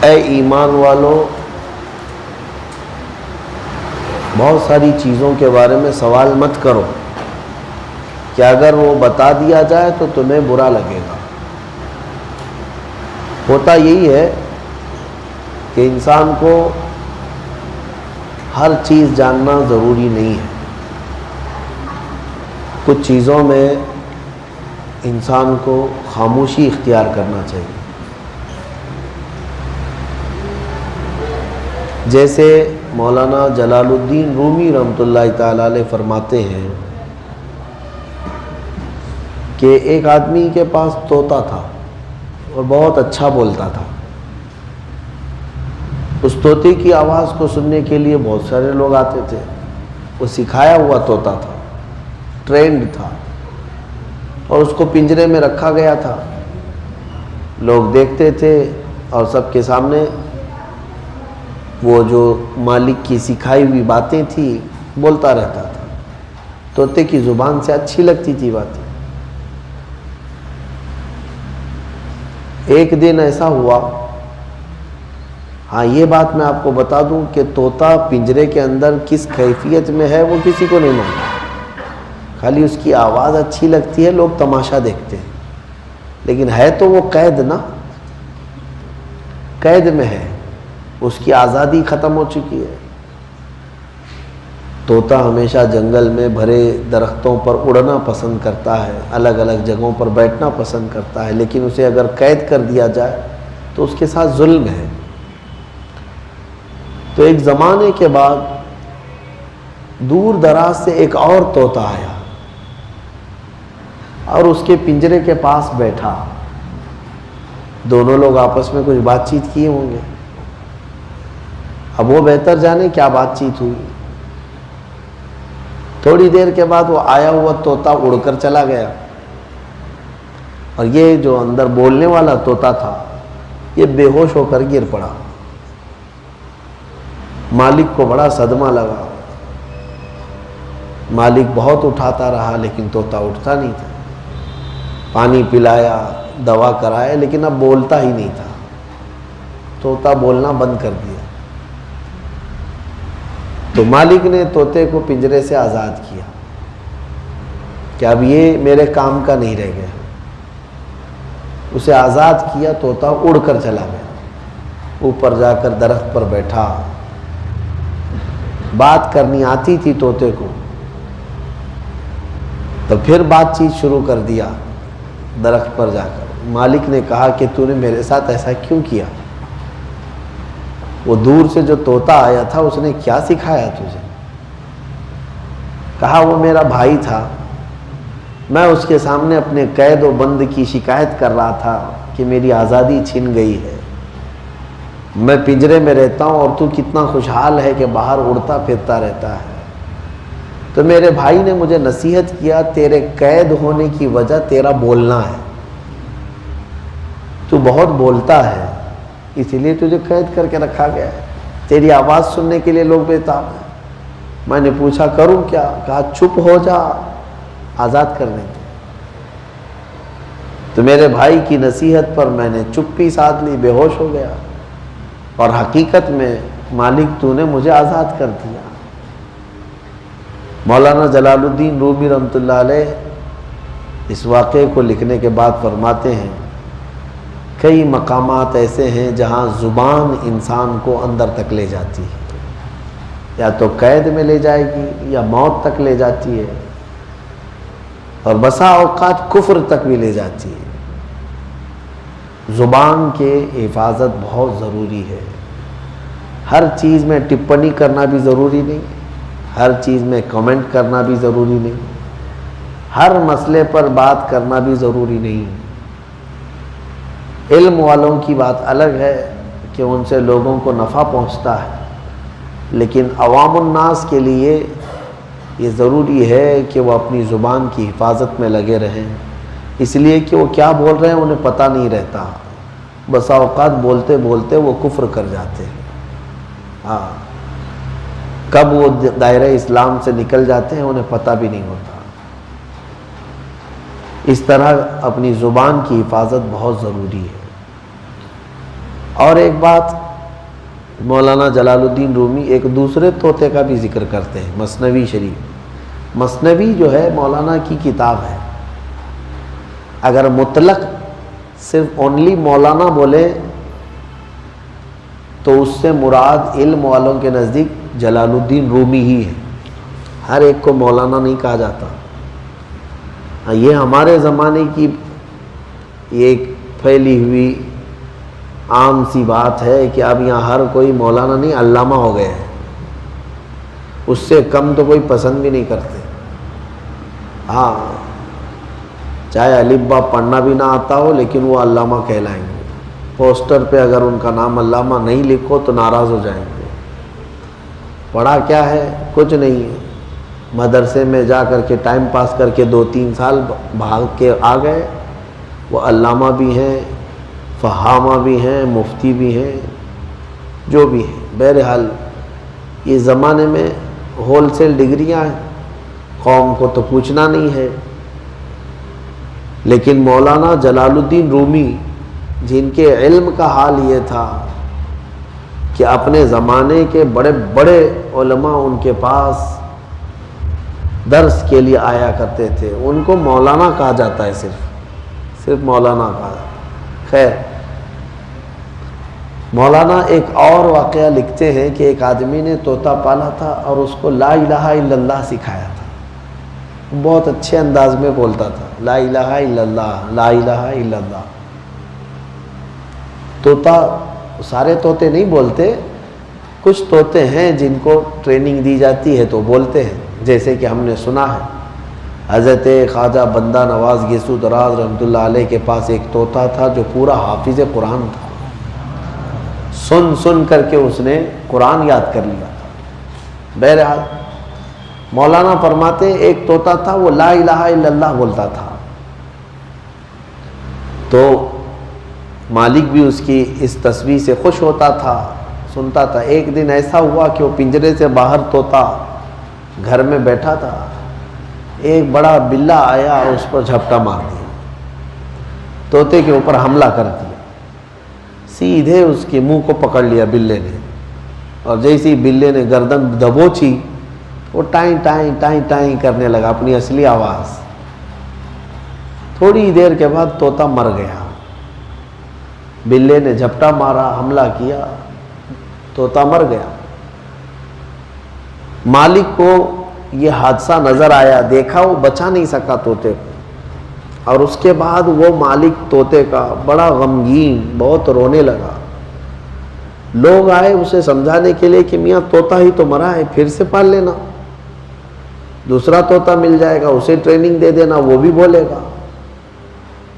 اے ایمان والو، بہت ساری چیزوں کے بارے میں سوال مت کرو کہ اگر وہ بتا دیا جائے تو تمہیں برا لگے گا۔ ہوتا یہی ہے کہ انسان کو ہر چیز جاننا ضروری نہیں ہے۔ کچھ چیزوں میں انسان کو خاموشی اختیار کرنا چاہیے۔ جیسے مولانا جلال الدین رومی رحمۃ اللہ تعالی علیہ فرماتے ہیں کہ ایک آدمی کے پاس طوطا تھا اور بہت اچھا بولتا تھا۔ اس طوطے کی آواز کو سننے کے لیے بہت سارے لوگ آتے تھے۔ وہ سکھایا ہوا طوطا تھا، ٹرینڈ تھا، اور اس کو پنجرے میں رکھا گیا تھا۔ لوگ دیکھتے تھے اور سب کے سامنے وہ جو مالک کی سکھائی ہوئی باتیں تھیں بولتا رہتا تھا۔ طوطے کی زبان سے اچھی لگتی تھی باتیں۔ ایک دن ایسا ہوا، ہاں یہ بات میں آپ کو بتا دوں کہ طوطا پنجرے کے اندر کس کیفیت میں ہے وہ کسی کو نہیں معلوم، خالی اس کی آواز اچھی لگتی ہے، لوگ تماشا دیکھتے ہیں، لیکن ہے تو وہ قید نا، قید میں ہے، اس کی آزادی ختم ہو چکی ہے۔ طوطا ہمیشہ جنگل میں بھرے درختوں پر اڑنا پسند کرتا ہے، الگ الگ جگہوں پر بیٹھنا پسند کرتا ہے، لیکن اسے اگر قید کر دیا جائے تو اس کے ساتھ ظلم ہے۔ تو ایک زمانے کے بعد دور دراز سے ایک اور طوطا آیا اور اس کے پنجرے کے پاس بیٹھا۔ دونوں لوگ آپس میں کچھ بات چیت کیے ہوں گے۔ اب وہ بہتر جانے کیا بات چیت ہوئی۔ تھوڑی دیر کے بعد وہ آیا ہوا طوطا اڑ کر چلا گیا، اور یہ جو اندر بولنے والا طوطا تھا یہ بے ہوش ہو کر گر پڑا۔ مالک کو بڑا صدمہ لگا۔ مالک بہت اٹھاتا رہا لیکن طوطا اٹھتا نہیں تھا۔ پانی پلایا، دوا کرایا، لیکن اب بولتا ہی نہیں تھا۔ طوطا بولنا بند کر دیا۔ تو مالک نے طوطے کو پنجرے سے آزاد کیا کہ اب یہ میرے کام کا نہیں رہ گیا۔ اسے آزاد کیا، طوطا اڑ کر چلا گیا، اوپر جا کر درخت پر بیٹھا۔ بات کرنی آتی تھی طوطے کو، تو پھر بات چیت شروع کر دیا درخت پر جا کر۔ مالک نے کہا کہ تو نے میرے ساتھ ایسا کیوں کیا؟ وہ دور سے جو طوطا آیا تھا اس نے کیا سکھایا تجھے؟ کہا وہ میرا بھائی تھا، میں اس کے سامنے اپنے قید و بند کی شکایت کر رہا تھا کہ میری آزادی چھن گئی ہے، میں پنجرے میں رہتا ہوں اور تو کتنا خوشحال ہے کہ باہر اڑتا پھرتا رہتا ہے۔ تو میرے بھائی نے مجھے نصیحت کیا، تیرے قید ہونے کی وجہ تیرا بولنا ہے، تو بہت بولتا ہے اسی لیے تجھے قید کر کے رکھا گیا ہے، تیری آواز سننے کے لیے لوگ بےتاب ہیں۔ میں نے پوچھا کروں کیا؟ کہا چپ ہو جا، آزاد کر دیں گے۔ تو میرے بھائی کی نصیحت پر میں نے چپی ساتھ لی، بے ہوش ہو گیا، اور حقیقت میں مالک تو نے مجھے آزاد کر دیا۔ مولانا جلال الدین رومی رحمۃ اللہ علیہ اس واقعے کو لکھنے کے بعد فرماتے ہیں کئی مقامات ایسے ہیں جہاں زبان انسان کو اندر تک لے جاتی ہے، یا تو قید میں لے جائے گی یا موت تک لے جاتی ہے، اور بسا اوقات کفر تک بھی لے جاتی ہے۔ زبان کے حفاظت بہت ضروری ہے۔ ہر چیز میں ٹپنی کرنا بھی ضروری نہیں، ہر چیز میں کمنٹ کرنا بھی ضروری نہیں، ہر مسئلے پر بات کرنا بھی ضروری نہیں۔ علم والوں کی بات الگ ہے کہ ان سے لوگوں کو نفع پہنچتا ہے، لیکن عوام الناس کے لیے یہ ضروری ہے کہ وہ اپنی زبان کی حفاظت میں لگے رہیں، اس لیے کہ وہ کیا بول رہے ہیں انہیں پتہ نہیں رہتا۔ بسا اوقات بولتے بولتے وہ کفر کر جاتے ہیں، ہاں کب وہ دائرہ اسلام سے نکل جاتے ہیں انہیں پتہ بھی نہیں ہوتا۔ اس طرح اپنی زبان کی حفاظت بہت ضروری ہے۔ اور ایک بات مولانا جلال الدین رومی ایک دوسرے طوطے کا بھی ذکر کرتے ہیں، مثنوی شریف۔ مثنوی جو ہے مولانا کی کتاب ہے، اگر مطلق صرف اونلی مولانا بولے تو اس سے مراد علم والوں کے نزدیک جلال الدین رومی ہی ہے، ہر ایک کو مولانا نہیں کہا جاتا۔ یہ ہمارے زمانے کی ایک پھیلی ہوئی عام سی بات ہے کہ اب یہاں ہر کوئی مولانا نہیں علامہ ہو گئے ہیں، اس سے کم تو کوئی پسند بھی نہیں کرتے۔ ہاں، چاہے الف با پڑھنا بھی نہ آتا ہو لیکن وہ علامہ کہلائیں گے، پوسٹر پہ اگر ان کا نام علامہ نہیں لکھو تو ناراض ہو جائیں گے۔ پڑھا کیا ہے؟ کچھ نہیں ہے، مدرسے میں جا کر کے ٹائم پاس کر کے 2-3 سال بھاگ کے آ گئے، وہ علامہ بھی ہیں، فہامہ بھی ہیں، مفتی بھی ہیں، جو بھی ہیں۔ بہرحال یہ زمانے میں ہول سیل ڈگریاں ہیں، قوم کو تو پوچھنا نہیں ہے۔ لیکن مولانا جلال الدین رومی جن کے علم کا حال یہ تھا کہ اپنے زمانے کے بڑے بڑے علماء ان کے پاس درس کے لیے آیا کرتے تھے، ان کو مولانا کہا جاتا ہے، صرف مولانا کہا جاتا ہے۔ خیر، مولانا ایک اور واقعہ لکھتے ہیں کہ ایک آدمی نے طوطا پالا تھا اور اس کو لا الہ الا اللہ سکھایا تھا، بہت اچھے انداز میں بولتا تھا، لا الہ الا اللہ، لا الہ الا اللہ۔ طوطا سارے طوطے نہیں بولتے، کچھ طوطے ہیں جن کو ٹریننگ دی جاتی ہے تو بولتے ہیں، جیسے کہ ہم نے سنا ہے حضرت خواجہ بندہ نواز گیسو دراز رحمۃ اللہ علیہ کے پاس ایک طوطا تھا جو پورا حافظ قرآن تھا، سن کر کے اس نے قرآن یاد کر لیا تھا۔ بہرحال مولانا فرماتے ایک طوطا تھا، وہ لا الہ الا اللہ بولتا تھا، تو مالک بھی اس کی اس تسبیح سے خوش ہوتا تھا، سنتا تھا۔ ایک دن ایسا ہوا کہ وہ پنجرے سے باہر طوطا گھر میں بیٹھا تھا، ایک بڑا بلہ آیا اور اس پر جھپٹا مار دیا، طوطے کے اوپر حملہ کر دیا، سیدھے اس کے منہ کو پکڑ لیا بلے نے، اور جیسے بلے نے گردن دبوچی وہ ٹائیں ٹائیں ٹائیں ٹائیں کرنے لگا اپنی اصلی آواز۔ تھوڑی دیر کے بعد طوطا مر گیا، بلے نے جھپٹا مارا، حملہ کیا، طوطا مر گیا۔ مالک کو یہ حادثہ نظر آیا، دیکھا، وہ بچا نہیں سکا طوطے کو، اور اس کے بعد وہ مالک طوطے کا بڑا غمگین، بہت رونے لگا۔ لوگ آئے اسے سمجھانے کے لیے کہ میاں طوطا ہی تو مرا ہے، پھر سے پال لینا، دوسرا طوطا مل جائے گا، اسے ٹریننگ دے دینا، وہ بھی بولے گا۔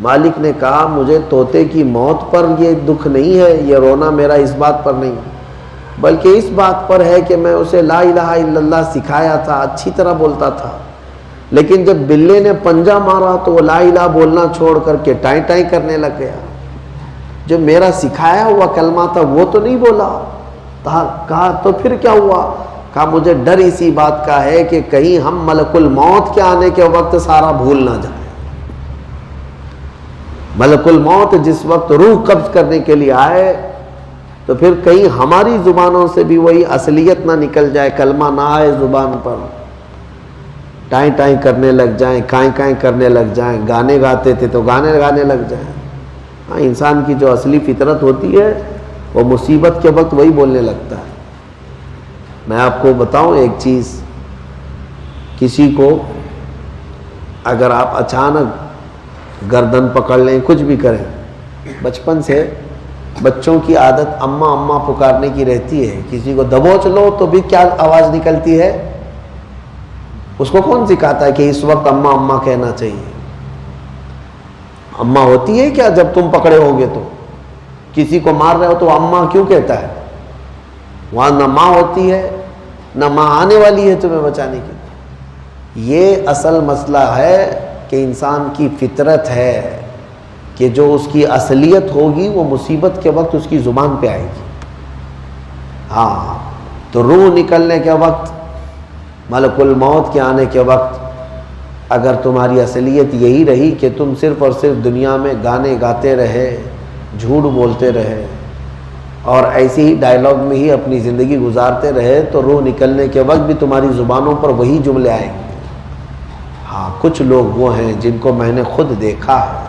مالک نے کہا مجھے طوطے کی موت پر یہ دکھ نہیں ہے، یہ رونا میرا اس بات پر نہیں، بلکہ اس بات پر ہے کہ میں اسے لا الہ الا اللہ سکھایا تھا، اچھی طرح بولتا تھا، لیکن جب بلے نے پنجہ مارا تو وہ لا الہ بولنا چھوڑ کر کے ٹائیں ٹائیں کرنے لگ گیا، جو میرا سکھایا ہوا کلمہ تھا وہ تو نہیں بولا۔ کہا تو پھر کیا ہوا؟ کہا مجھے ڈر اسی بات کا ہے کہ کہیں ہم ملک الموت کے آنے کے وقت سارا بھول نہ جائیں، ملک الموت جس وقت روح قبض کرنے کے لیے آئے تو پھر کہیں ہماری زبانوں سے بھی وہی اصلیت نہ نکل جائے، کلمہ نہ آئے زبان پر، ٹائیں ٹائیں کرنے لگ جائیں، کائیں کائیں کرنے لگ جائیں، گانے گاتے تھے تو گانے گانے لگ جائیں۔ ہاں، انسان کی جو اصلی فطرت ہوتی ہے وہ مصیبت کے وقت وہی بولنے لگتا ہے۔ میں آپ کو بتاؤں ایک چیز، کسی کو اگر آپ اچانک گردن پکڑ لیں، کچھ بھی کریں، بچپن سے بچوں کی عادت اماں اماں پکارنے کی رہتی ہے، کسی کو دبوچ لو تو بھی کیا آواز نکلتی ہے؟ اس کو کون سکھاتا ہے کہ اس وقت اماں اماں کہنا چاہیے؟ اماں ہوتی ہے کیا جب تم پکڑے ہوگے تو؟ کسی کو مار رہے ہو تو اماں کیوں کہتا ہے؟ وہاں نہ ماں ہوتی ہے نہ ماں آنے والی ہے تمہیں بچانے کی۔ یہ اصل مسئلہ ہے کہ انسان کی فطرت ہے کہ جو اس کی اصلیت ہوگی وہ مصیبت کے وقت اس کی زبان پہ آئے گی۔ ہاں، تو روح نکلنے کے وقت، ملک الموت کے آنے کے وقت اگر تمہاری اصلیت یہی رہی کہ تم صرف اور صرف دنیا میں گانے گاتے رہے، جھوٹ بولتے رہے، اور ایسی ہی ڈائلاگ میں ہی اپنی زندگی گزارتے رہے تو روح نکلنے کے وقت بھی تمہاری زبانوں پر وہی جملے آئیں گے۔ ہاں کچھ لوگ وہ ہیں جن کو میں نے خود دیکھا ہے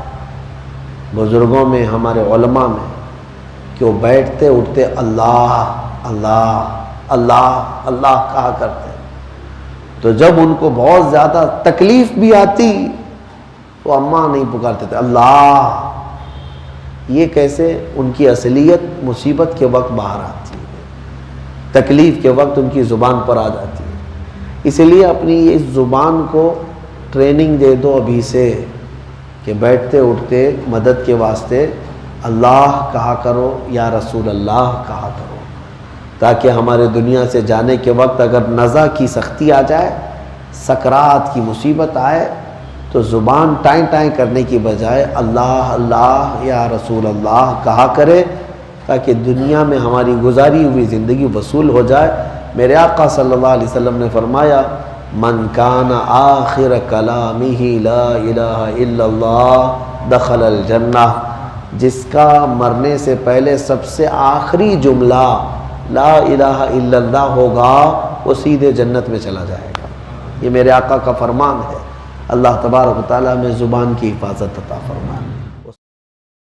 بزرگوں میں، ہمارے علماء میں، کہ وہ بیٹھتے اٹھتے اللہ اللہ اللہ اللہ کہا کرتے، تو جب ان کو بہت زیادہ تکلیف بھی آتی تو اماں نہیں پکارتے تھے اللہ۔ یہ کیسے؟ ان کی اصلیت مصیبت کے وقت باہر آتی ہے، تکلیف کے وقت ان کی زبان پر آ جاتی ہے۔ اسی لیے اپنی اس زبان کو ٹریننگ دے دو ابھی سے کہ بیٹھتے اٹھتے مدد کے واسطے اللہ کہا کرو یا رسول اللہ کہا کرو، تاکہ ہمارے دنیا سے جانے کے وقت اگر نزع کی سختی آ جائے، سکرات کی مصیبت آئے، تو زبان ٹائیں ٹائیں کرنے کی بجائے اللہ اللہ یا رسول اللہ کہا کرے، تاکہ دنیا میں ہماری گزاری ہوئی زندگی وصول ہو جائے۔ میرے آقا صلی اللہ علیہ وسلم نے فرمایا من کان آخر کلامہ لا الہ الا اللہ دخل الجنہ، جس کا مرنے سے پہلے سب سے آخری جملہ لا الہ الا اللہ ہوگا وہ سیدھے جنت میں چلا جائے گا۔ یہ میرے آقا کا فرمان ہے۔ اللہ تبارک و تعالیٰ میں زبان کی حفاظت عطا فرمائے۔